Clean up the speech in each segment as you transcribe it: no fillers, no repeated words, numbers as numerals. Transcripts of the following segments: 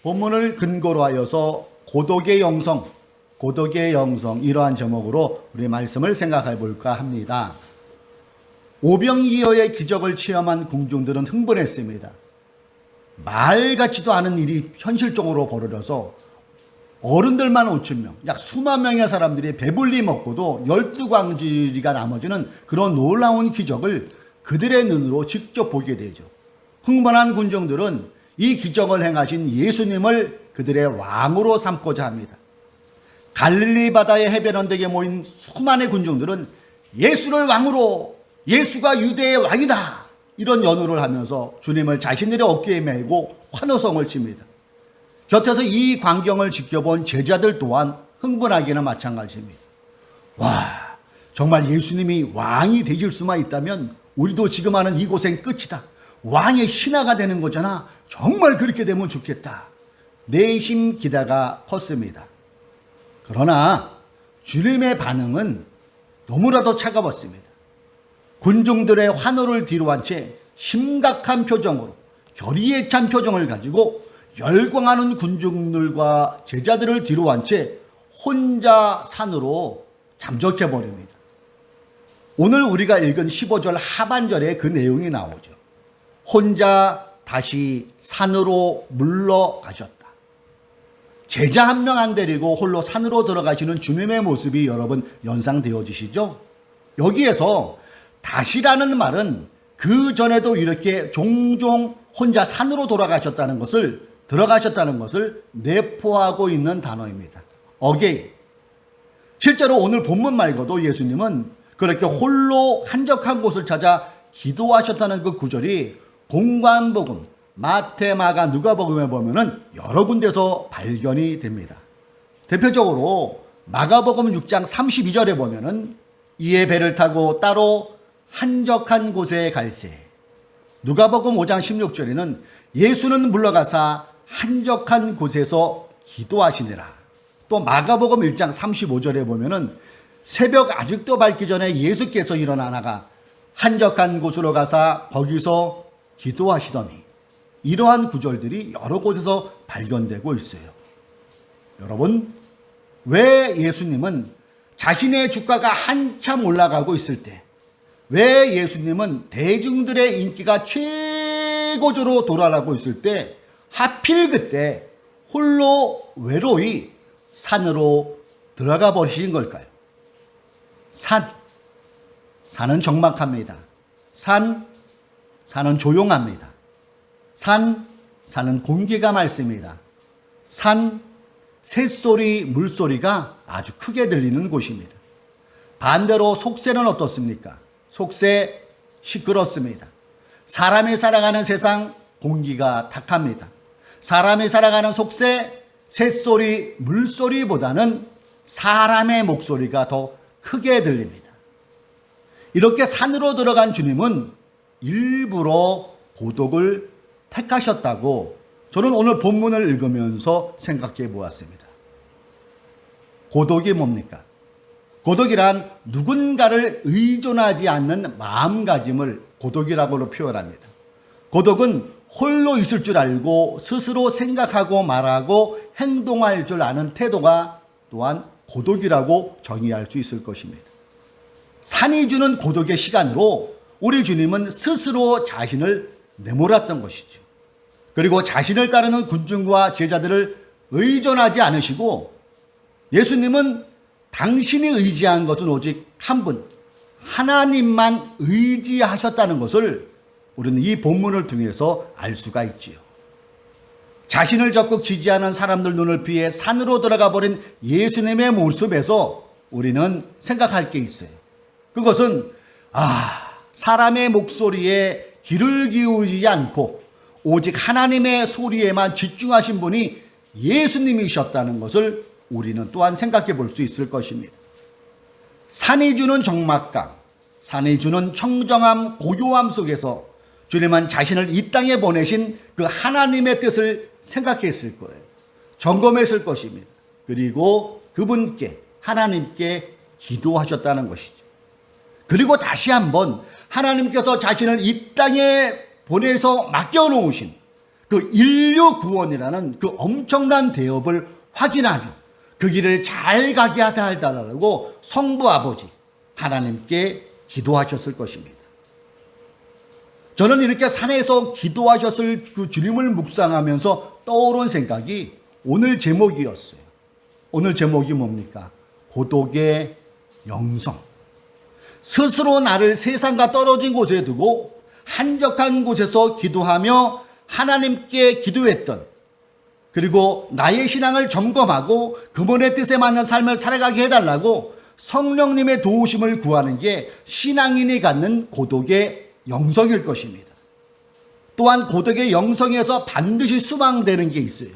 본문을 근거로 하여서 고독의 영성 이러한 제목으로 우리 말씀을 생각해 볼까 합니다. 오병이어의 기적을 체험한 궁중들은 흥분했습니다. 말 같지도 않은 일이 현실적으로 벌어져서 어른들만 5,000명, 약 수만 명의 사람들이 배불리 먹고도 12광지리가 나머지는 그런 놀라운 기적을 그들의 눈으로 직접 보게 되죠. 흥분한 군중들은 이 기적을 행하신 예수님을 그들의 왕으로 삼고자 합니다. 갈릴리 바다의 해변 언덕에 모인 수많은 군중들은 예수를 왕으로, 예수가 유대의 왕이다, 이런 연호를 하면서 주님을 자신들의 어깨에 메고 환호성을 칩니다. 곁에서 이 광경을 지켜본 제자들 또한 흥분하기는 마찬가지입니다. 와, 정말 예수님이 왕이 되실 수만 있다면 우리도 지금 하는 이 고생 끝이다. 왕의 신하가 되는 거잖아. 정말 그렇게 되면 좋겠다. 내심 기대가 컸습니다. 그러나 주님의 반응은 너무나도 차가웠습니다. 군중들의 환호를 뒤로한 채 심각한 표정으로, 결의에 찬 표정을 가지고 열광하는 군중들과 제자들을 뒤로한 채 혼자 산으로 잠적해 버립니다. 오늘 우리가 읽은 15절 하반절에 그 내용이 나오죠. 혼자 다시 산으로 물러가셨다. 제자 한 명 안 데리고 홀로 산으로 들어가시는 주님의 모습이 여러분 연상되어지시죠? 여기에서 다시라는 말은 그 전에도 이렇게 종종 혼자 산으로 들어가셨다는 것을 내포하고 있는 단어입니다. again. 실제로 오늘 본문 말고도 예수님은 그렇게 홀로 한적한 곳을 찾아 기도하셨다는 그 구절이 공관복음, 마태, 마가, 누가복음에 보면은 여러 군데서 발견이 됩니다. 대표적으로 마가복음 6장 32절에 보면은 이에 배를 타고 따로 한적한 곳에 갈새. 누가복음 5장 16절에는 예수는 물러가사 한적한 곳에서 기도하시니라. 또 마가복음 1장 35절에 보면은 새벽 아직도 밝기 전에 예수께서 일어나 나가 한적한 곳으로 가사 거기서 기도하시더니, 이러한 구절들이 여러 곳에서 발견되고 있어요. 여러분, 왜 예수님은 자신의 주가가 한참 올라가고 있을 때, 왜 예수님은 대중들의 인기가 최고조로 도달하고 있을 때 하필 그때 홀로 외로이 산으로 들어가 버리신 걸까요? 산은 적막합니다. 산은 조용합니다. 산은 공기가 맑습니다. 새소리, 물소리가 아주 크게 들리는 곳입니다. 반대로 속세는 어떻습니까? 속세 시끄럽습니다. 사람이 살아가는 세상 공기가 탁합니다. 사람이 살아가는 속세, 새소리, 물소리보다는 사람의 목소리가 더 크게 들립니다. 이렇게 산으로 들어간 주님은 일부러 고독을 택하셨다고 저는 오늘 본문을 읽으면서 생각해 보았습니다. 고독이 뭡니까? 고독이란 누군가를 의존하지 않는 마음가짐을 고독이라고 표현합니다. 고독은 홀로 있을 줄 알고 스스로 생각하고 말하고 행동할 줄 아는 태도가 또한 고독이라고 정의할 수 있을 것입니다. 산이 주는 고독의 시간으로 우리 주님은 스스로 자신을 내몰았던 것이죠. 그리고 자신을 따르는 군중과 제자들을 의존하지 않으시고, 예수님은 당신이 의지한 것은 오직 한 분, 하나님만 의지하셨다는 것을 우리는 이 본문을 통해서 알 수가 있지요. 자신을 적극 지지하는 사람들 눈을 피해 산으로 들어가 버린 예수님의 모습에서 우리는 생각할 게 있어요. 그것은 사람의 목소리에 귀를 기울이지 않고 오직 하나님의 소리에만 집중하신 분이 예수님이셨다는 것을 우리는 또한 생각해 볼 수 있을 것입니다. 산이 주는 적막감, 산이 주는 청정함, 고요함 속에서 주님은 자신을 이 땅에 보내신 그 하나님의 뜻을 생각했을 거예요. 점검했을 것입니다. 그리고 그분께, 하나님께 기도하셨다는 것이죠. 그리고 다시 한번 하나님께서 자신을 이 땅에 보내서 맡겨놓으신 그 인류 구원이라는 그 엄청난 대업을 확인하며 그 길을 잘 가게 하다 할다라고 성부 아버지 하나님께 기도하셨을 것입니다. 저는 이렇게 산에서 기도하셨을 그 주님을 묵상하면서 떠오른 생각이 오늘 제목이었어요. 오늘 제목이 뭡니까? 고독의 영성. 스스로 나를 세상과 떨어진 곳에 두고 한적한 곳에서 기도하며 하나님께 기도했던, 그리고 나의 신앙을 점검하고 그분의 뜻에 맞는 삶을 살아가게 해달라고 성령님의 도우심을 구하는 게 신앙인이 갖는 고독의 영성일 것입니다. 또한 고독의 영성에서 반드시 수반되는 게 있어요.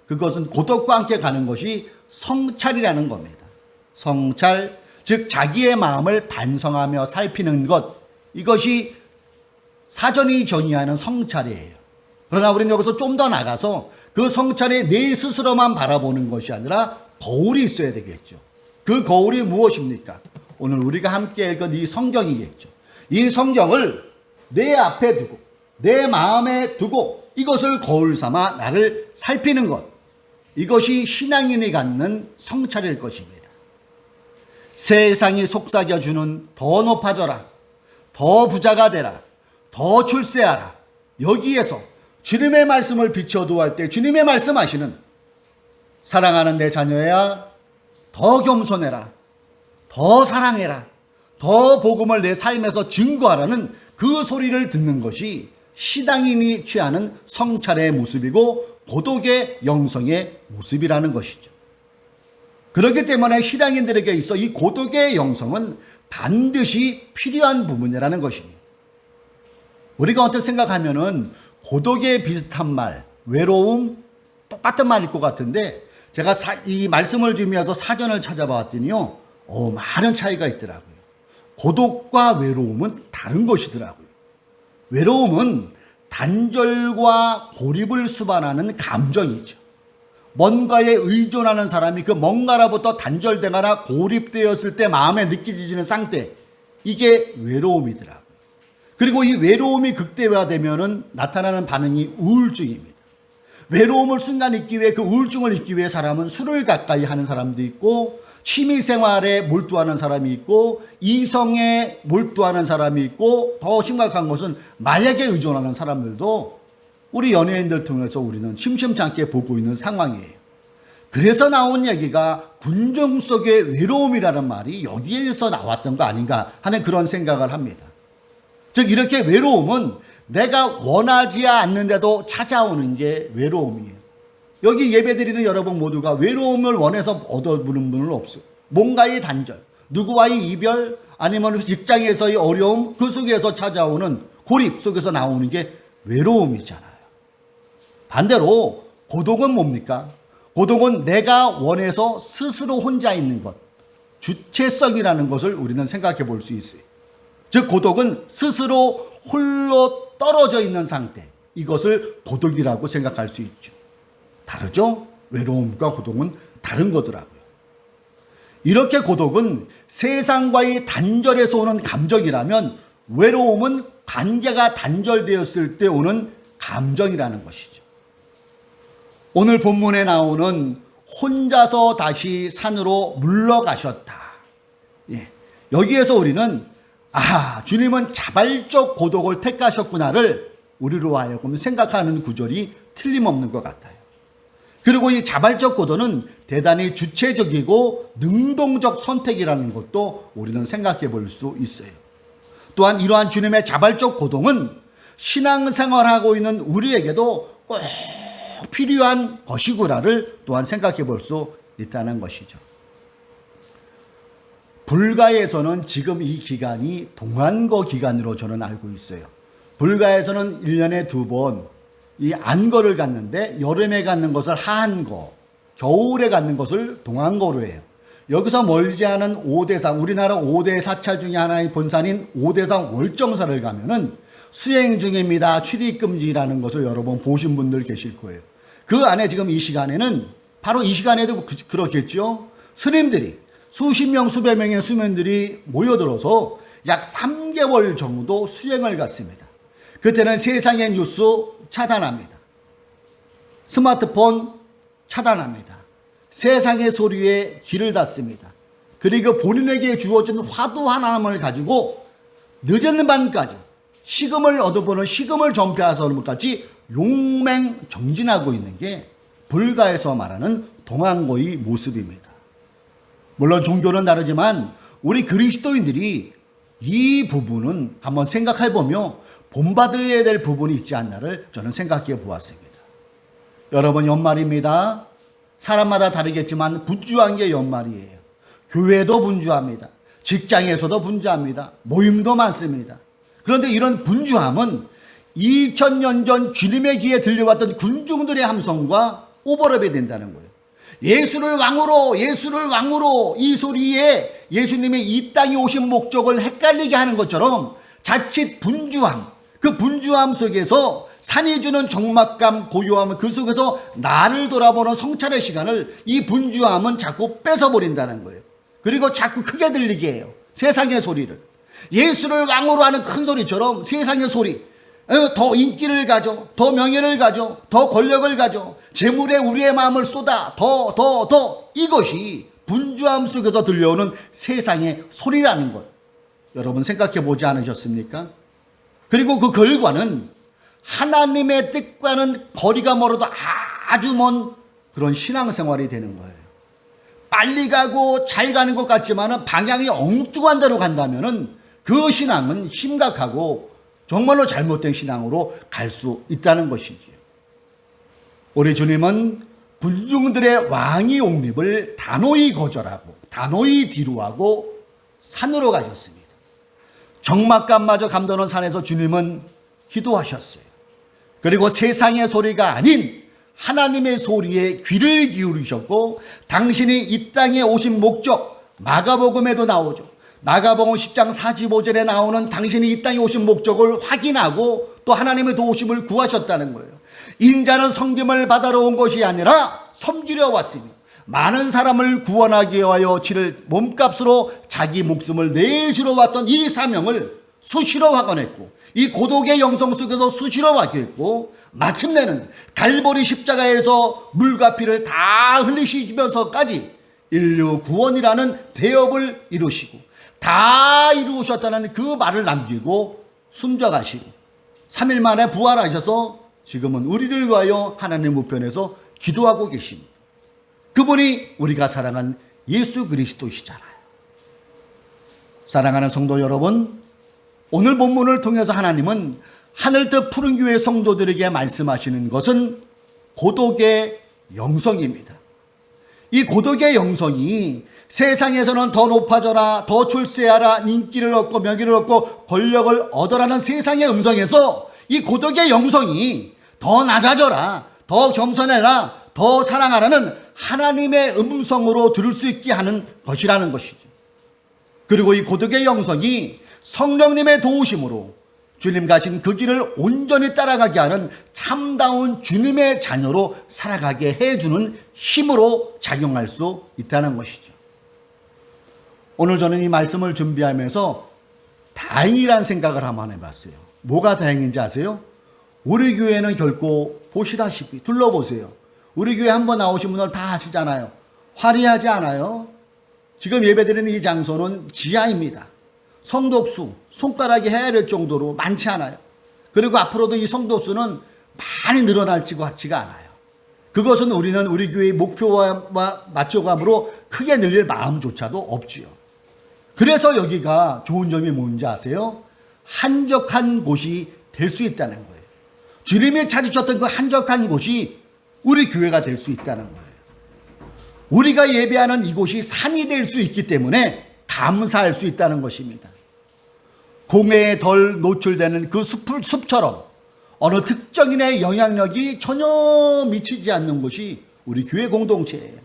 그것은 고독과 함께 가는 것이 성찰이라는 겁니다. 성찰, 즉 자기의 마음을 반성하며 살피는 것, 이것이 사전이 전이하는 성찰이에요. 그러나 우리는 여기서 좀 더 나가서 그 성찰에 내 스스로만 바라보는 것이 아니라 거울이 있어야 되겠죠. 그 거울이 무엇입니까? 오늘 우리가 함께 읽은 이 성경이겠죠. 이 성경을 내 앞에 두고 내 마음에 두고 이것을 거울 삼아 나를 살피는 것, 이것이 신앙인이 갖는 성찰일 것입니다. 세상이 속삭여주는 더 높아져라, 더 부자가 되라, 더 출세하라, 여기에서 주님의 말씀을 비춰두어 때 주님의 말씀하시는 사랑하는 내 자녀야 더 겸손해라, 더 사랑해라, 더 복음을 내 삶에서 증거하라는 그 소리를 듣는 것이 신앙인이 취하는 성찰의 모습이고 고독의 영성의 모습이라는 것이죠. 그렇기 때문에 신앙인들에게 있어 이 고독의 영성은 반드시 필요한 부분이라는 것입니다. 우리가 어떻게 생각하면은 고독에 비슷한 말, 외로움, 똑같은 말일 것 같은데 제가 이 말씀을 주면서 사전을 찾아봤더니요, 많은 차이가 있더라고요. 고독과 외로움은 다른 것이더라고요. 외로움은 단절과 고립을 수반하는 감정이죠. 뭔가에 의존하는 사람이 그 뭔가로부터 단절되거나 고립되었을 때 마음에 느껴지는 상태, 이게 외로움이더라고요. 그리고 이 외로움이 극대화되면 나타나는 반응이 우울증입니다. 외로움을 순간 잊기 위해, 그 우울증을 잊기 위해 사람은 술을 가까이 하는 사람도 있고, 취미생활에 몰두하는 사람이 있고, 이성에 몰두하는 사람이 있고, 더 심각한 것은 마약에 의존하는 사람들도 우리 연예인들 통해서 우리는 심심치 않게 보고 있는 상황이에요. 그래서 나온 얘기가 군중 속의 외로움이라는 말이 여기에서 나왔던 거 아닌가 하는 그런 생각을 합니다. 즉 이렇게 외로움은 내가 원하지 않는데도 찾아오는 게 외로움이에요. 여기 예배드리는 여러분 모두가 외로움을 원해서 얻어보는 분은 없어요. 뭔가의 단절, 누구와의 이별, 아니면 직장에서의 어려움, 그 속에서 찾아오는 고립 속에서 나오는 게 외로움이잖아요. 반대로 고독은 뭡니까? 고독은 내가 원해서 스스로 혼자 있는 것, 주체성이라는 것을 우리는 생각해 볼 수 있어요. 즉 고독은 스스로 홀로 떨어져 있는 상태, 이것을 고독이라고 생각할 수 있죠. 다르죠? 외로움과 고독은 다른 거더라고요. 이렇게 고독은 세상과의 단절에서 오는 감정이라면 외로움은 관계가 단절되었을 때 오는 감정이라는 것이죠. 오늘 본문에 나오는 혼자서 다시 산으로 물러가셨다. 여기에서 우리는 주님은 자발적 고독을 택하셨구나를 우리로 하여금 생각하는 구절이 틀림없는 것 같아요. 그리고 이 자발적 고독은 대단히 주체적이고 능동적 선택이라는 것도 우리는 생각해 볼 수 있어요. 또한 이러한 주님의 자발적 고독은 신앙생활하고 있는 우리에게도 꼭 필요한 것이구나를 또한 생각해 볼 수 있다는 것이죠. 불가에서는 지금 이 기간이 동안거 기간으로 저는 알고 있어요. 불가에서는 1년에 2번 이 안거를 갖는데 여름에 갖는 것을 하안거, 겨울에 갖는 것을 동안거로 해요. 여기서 멀지 않은 5대상, 우리나라 5대 사찰 중에 하나의 본산인 5대상 월정사를 가면은 수행 중입니다, 출입금지라는 것을 여러 번 보신 분들 계실 거예요. 그 안에 지금 이 시간에는, 바로 이 시간에도 그렇겠죠. 스님들이 수십 명, 수백 명의 수면들이 모여들어서 약 3개월 정도 수행을 갔습니다. 그때는 세상의 뉴스 차단합니다. 스마트폰 차단합니다. 세상의 소리에 귀를 닫습니다. 그리고 본인에게 주어진 화두 하나만을 가지고 늦은 밤까지 식음을 얻어보는 식음을 전폐하서까지 용맹정진하고 있는 게 불가에서 말하는 동안고의 모습입니다. 물론 종교는 다르지만 우리 그리스도인들이 이 부분은 한번 생각해보며 본받아야 될 부분이 있지 않나를 저는 생각해 보았습니다. 여러분, 연말입니다. 사람마다 다르겠지만 분주한 게 연말이에요. 교회도 분주합니다. 직장에서도 분주합니다. 모임도 많습니다. 그런데 이런 분주함은 2000년 전 주님의 귀에 들려왔던 군중들의 함성과 오버랩이 된다는 거예요. 예수를 왕으로, 예수를 왕으로, 이 소리에 예수님이 이 땅에 오신 목적을 헷갈리게 하는 것처럼 자칫 분주함, 그 분주함 속에서 산이 주는 적막감, 고요함, 그 속에서 나를 돌아보는 성찰의 시간을 이 분주함은 자꾸 뺏어버린다는 거예요. 그리고 자꾸 크게 들리게 해요. 세상의 소리를. 예수를 왕으로 하는 큰 소리처럼 세상의 소리, 더 인기를 가져, 더 명예를 가져, 더 권력을 가져, 재물에 우리의 마음을 쏟아, 더 이것이 분주함 속에서 들려오는 세상의 소리라는 것, 여러분 생각해 보지 않으셨습니까? 그리고 그 결과는 하나님의 뜻과는 거리가 멀어도 아주 먼 그런 신앙생활이 되는 거예요. 빨리 가고 잘 가는 것 같지만 방향이 엉뚱한 데로 간다면 그 신앙은 심각하고 정말로 잘못된 신앙으로 갈 수 있다는 것이지요. 우리 주님은 군중들의 왕위 옹립을 단호히 거절하고 단호히 뒤로하고 산으로 가셨습니다. 적막감마저 감도는 산에서 주님은 기도하셨어요. 그리고 세상의 소리가 아닌 하나님의 소리에 귀를 기울이셨고, 당신이 이 땅에 오신 목적, 마가복음에도 나오죠. 마가복음 10장 45절에 나오는 당신이 이 땅에 오신 목적을 확인하고 또 하나님의 도우심을 구하셨다는 거예요. 인자는 섬김을 받으러 온 것이 아니라 섬기려 왔으며 많은 사람을 구원하기 위하여 치를 몸값으로 자기 목숨을 내주러 왔던 이 사명을 수시로 확언했고, 이 고독의 영성 속에서 수시로 확인했고, 마침내는 갈보리 십자가에서 물과 피를 다 흘리시면서까지 인류 구원이라는 대업을 이루시고 다 이루셨다는 그 말을 남기고 숨져가시고 3일 만에 부활하셔서 지금은 우리를 위하여 하나님 우편에서 기도하고 계십니다. 그분이 우리가 사랑한 예수 그리스도시잖아요. 사랑하는 성도 여러분, 오늘 본문을 통해서 하나님은 하늘뜻 푸른 교회 성도들에게 말씀하시는 것은 고독의 영성입니다. 이 고독의 영성이 세상에서는 더 높아져라, 더 출세하라, 인기를 얻고 명예를 얻고 권력을 얻어라는 세상의 음성에서 이 고독의 영성이 더 낮아져라, 더 겸손해라, 더 사랑하라는 하나님의 음성으로 들을 수 있게 하는 것이라는 것이죠. 그리고 이 고독의 영성이 성령님의 도우심으로 주님 가신 그 길을 온전히 따라가게 하는 참다운 주님의 자녀로 살아가게 해주는 힘으로 작용할 수 있다는 것이죠. 오늘 저는 이 말씀을 준비하면서 다행이라는 생각을 한번 해봤어요. 뭐가 다행인지 아세요? 우리 교회는 결코 보시다시피 둘러보세요. 우리 교회 한번 나오신 분들 다 아시잖아요. 화려하지 않아요. 지금 예배드리는 이 장소는 지하입니다. 성도수 손가락에 해야 될 정도로 많지 않아요. 그리고 앞으로도 이 성도수는 많이 늘어날 것 같지가 않아요. 그것은 우리는 우리 교회의 목표와 맞춰감으로 크게 늘릴 마음조차도 없지요. 그래서 여기가 좋은 점이 뭔지 아세요? 한적한 곳이 될 수 있다는 거예요. 주님이 찾으셨던 그 한적한 곳이 우리 교회가 될 수 있다는 거예요. 우리가 예배하는 이곳이 산이 될 수 있기 때문에 감사할 수 있다는 것입니다. 공해에 덜 노출되는 그 숲처럼 어느 특정인의 영향력이 전혀 미치지 않는 곳이 우리 교회 공동체예요.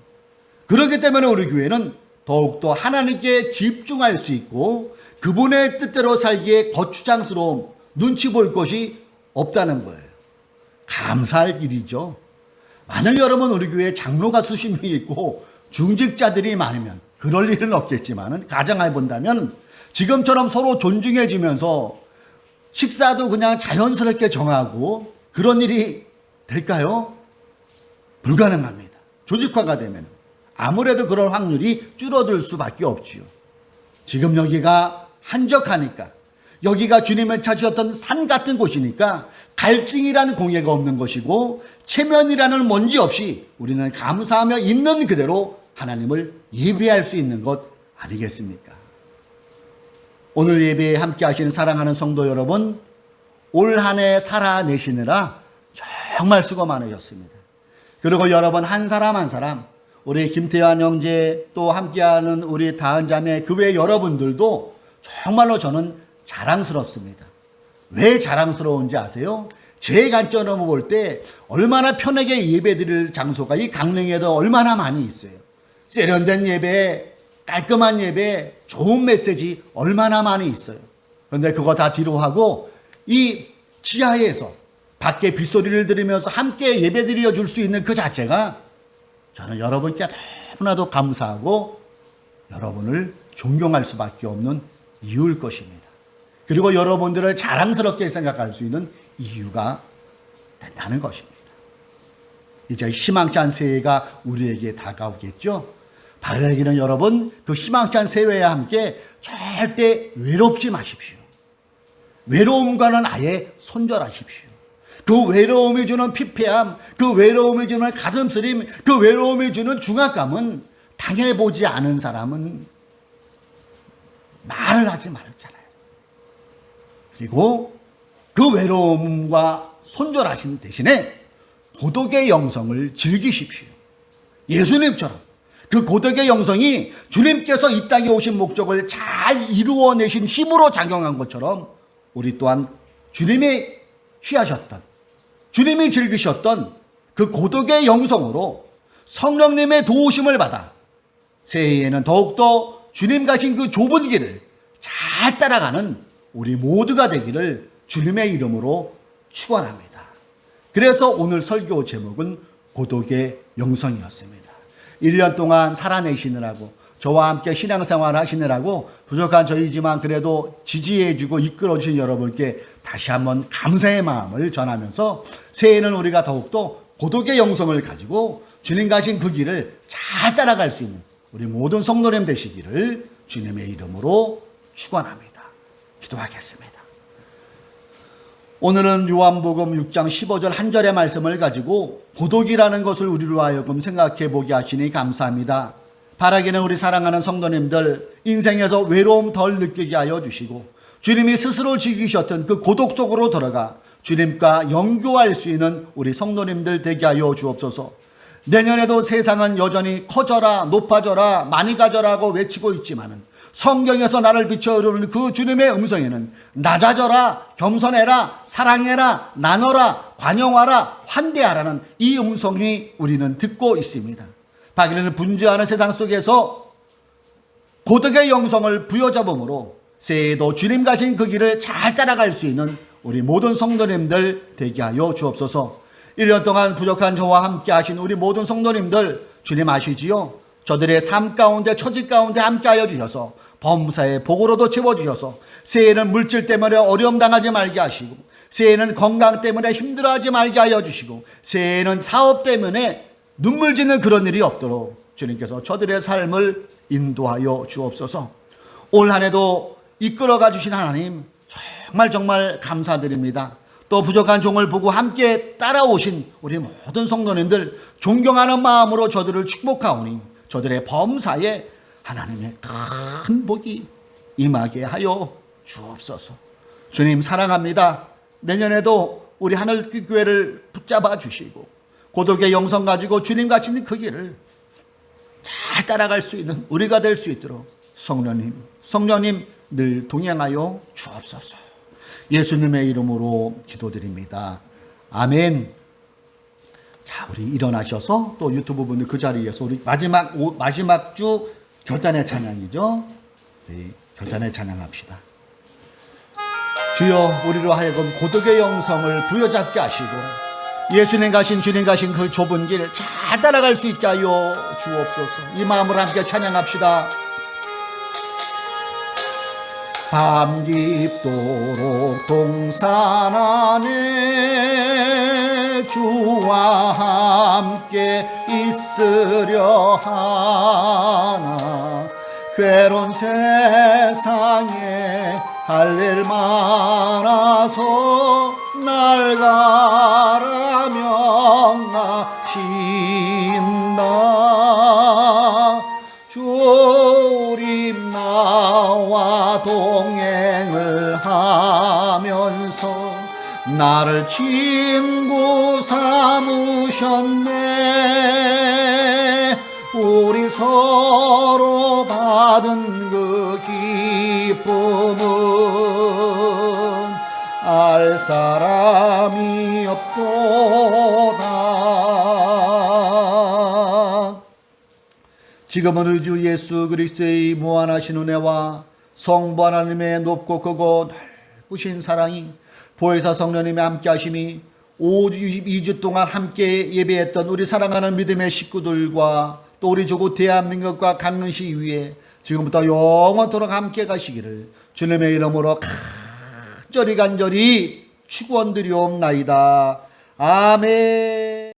그렇기 때문에 우리 교회는 더욱더 하나님께 집중할 수 있고 그분의 뜻대로 살기에 거추장스러움, 눈치 볼 것이 없다는 거예요. 감사할 일이죠. 만일 여러분 우리 교회에 장로가 수십 명이 있고 중직자들이 많으면 그럴 일은 없겠지만 가정해 본다면 지금처럼 서로 존중해주면서 식사도 그냥 자연스럽게 정하고 그런 일이 될까요? 불가능합니다. 조직화가 되면 아무래도 그럴 확률이 줄어들 수밖에 없지요. 지금 여기가 한적하니까, 여기가 주님을 찾으셨던 산 같은 곳이니까 갈증이라는 공예가 없는 것이고 체면이라는 먼지 없이 우리는 감사하며 있는 그대로 하나님을 예배할 수 있는 것 아니겠습니까? 오늘 예배에 함께 하시는 사랑하는 성도 여러분, 올 한 해 살아내시느라 정말 수고 많으셨습니다. 그리고 여러분 한 사람 한 사람, 우리 김태환 형제, 또 함께하는 우리 다은 자매, 그 외 여러분들도 정말로 저는 자랑스럽습니다. 왜 자랑스러운지 아세요? 제 관점으로 볼 때 얼마나 편하게 예배드릴 장소가 이 강릉에도 얼마나 많이 있어요. 세련된 예배, 깔끔한 예배, 좋은 메시지 얼마나 많이 있어요. 그런데 그거 다 뒤로 하고 이 지하에서 밖에 빗소리를 들으면서 함께 예배드려 줄 수 있는 그 자체가 저는 여러분께 너무나도 감사하고 여러분을 존경할 수밖에 없는 이유일 것입니다. 그리고 여러분들을 자랑스럽게 생각할 수 있는 이유가 된다는 것입니다. 이제 희망찬 새해가 우리에게 다가오겠죠. 바라기는 여러분, 그 희망찬 새해와 함께 절대 외롭지 마십시오. 외로움과는 아예 손절하십시오. 그 외로움이 주는 피폐함, 그 외로움이 주는 가슴쓰림, 그 외로움이 주는 중압감은 당해보지 않은 사람은 말을 하지 말잖아요. 그리고 그 외로움과 손절하신 대신에 고독의 영성을 즐기십시오. 예수님처럼 그 고독의 영성이 주님께서 이 땅에 오신 목적을 잘 이루어내신 힘으로 작용한 것처럼 우리 또한 주님이 취하셨던, 주님이 즐기셨던 그 고독의 영성으로 성령님의 도우심을 받아 새해에는 더욱더 주님 가신 그 좁은 길을 잘 따라가는 우리 모두가 되기를 주님의 이름으로 축원합니다. 그래서 오늘 설교 제목은 고독의 영성이었습니다. 1년 동안 살아내시느라고, 저와 함께 신앙생활 하시느라고 부족한 저희지만 그래도 지지해주고 이끌어주신 여러분께 다시 한번 감사의 마음을 전하면서 새해에는 우리가 더욱더 고독의 영성을 가지고 주님 가신 그 길을 잘 따라갈 수 있는 우리 모든 성도님 되시기를 주님의 이름으로 축원합니다. 기도하겠습니다. 오늘은 요한복음 6장 15절 한 절의 말씀을 가지고 고독이라는 것을 우리로 하여금 생각해 보게 하시니 감사합니다. 바라기는 우리 사랑하는 성도님들 인생에서 외로움 덜 느끼게 하여 주시고 주님이 스스로 즐기셨던 그 고독 속으로 들어가 주님과 영교할 수 있는 우리 성도님들 되게 하여 주옵소서. 내년에도 세상은 여전히 커져라, 높아져라, 많이 가져라고 외치고 있지만은 성경에서 나를 비춰오르는 그 주님의 음성에는 낮아져라, 겸손해라, 사랑해라, 나눠라, 관용하라, 환대하라는 이 음성이 우리는 듣고 있습니다. 바기는 분주하는 세상 속에서 고독의 영성을 부여잡음으로 새해에도 주님 가신 그 길을 잘 따라갈 수 있는 우리 모든 성도님들 되게 하여 주옵소서. 1년 동안 부족한 저와 함께 하신 우리 모든 성도님들 주님 아시지요? 저들의 삶 가운데 처지 가운데 함께 하여 주셔서 범사의 복으로도 채워주셔서 새해에는 물질 때문에 어려움 당하지 말게 하시고 새해에는 건강 때문에 힘들어하지 말게 하여 주시고 새해에는 사업 때문에 눈물 짓는 그런 일이 없도록 주님께서 저들의 삶을 인도하여 주옵소서. 올 한 해도 이끌어가 주신 하나님 정말 감사드립니다. 또 부족한 종을 보고 함께 따라오신 우리 모든 성도님들 존경하는 마음으로 저들을 축복하오니 저들의 범사에 하나님의 큰 복이 임하게 하여 주옵소서. 주님 사랑합니다. 내년에도 우리 하늘교회를 붙잡아 주시고 고독의 영성 가지고 주님 가신 그 길을 잘 따라갈 수 있는 우리가 될 수 있도록 성령님 늘 동행하여 주옵소서. 예수님의 이름으로 기도드립니다. 아멘. 자, 우리 일어나셔서 또 유튜브 분들 그 자리에서 우리 마지막 주 결단의 찬양이죠. 네, 결단의 찬양합시다. 주여, 우리로 하여금 고독의 영성을 부여잡게 하시고 예수님 가신 주님 가신 그 좁은 길을 잘 따라갈 수 있게 하여 주옵소서. 이 마음으로 함께 찬양합시다. 밤 깊도록 동산 안에 주와 함께 있으려 하나 괴로운 세상에 할 일 많아서 날 가라 명하신다. 주님 나와 동행을 하면서 나를 친구 삼으셨네. 우리 서로 받은 그 기쁨은 알 사람이 없도다. 지금은 우리 주 예수 그리스도의 무한하신 은혜와 성부 하나님의 높고 크고 넓으신 사랑이 보혜사 성령님의 함께 하심이 2주 동안 함께 예배했던 우리 사랑하는 믿음의 식구들과 또 우리 조국 대한민국과 강릉시 위에 지금부터 영원토록 함께 가시기를 주님의 이름으로 간절히 축원드리옵나이다. 아멘.